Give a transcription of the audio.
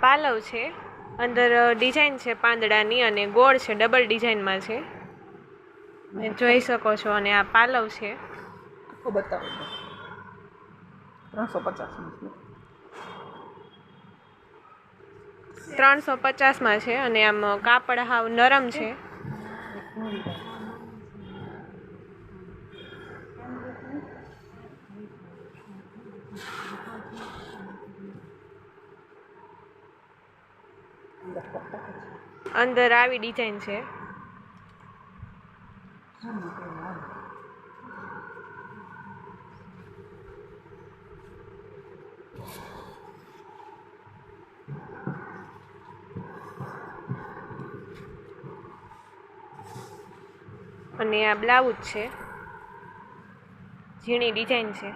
પાલવ છે, અંદર ડિઝાઇન છે પાંદડાની અને ગોળ છે, ડબલ ડિઝાઇનમાં છે, જોઈ શકો છો. અને આ પાલવ છે. બતાવો 350માં છે અને આમ કાપડ હાવ નરમ છે. અંદર આવી ડિઝાઇન છે. અને આ બ્લાઉઝ છે, ઝીણી ડિઝાઇન છે.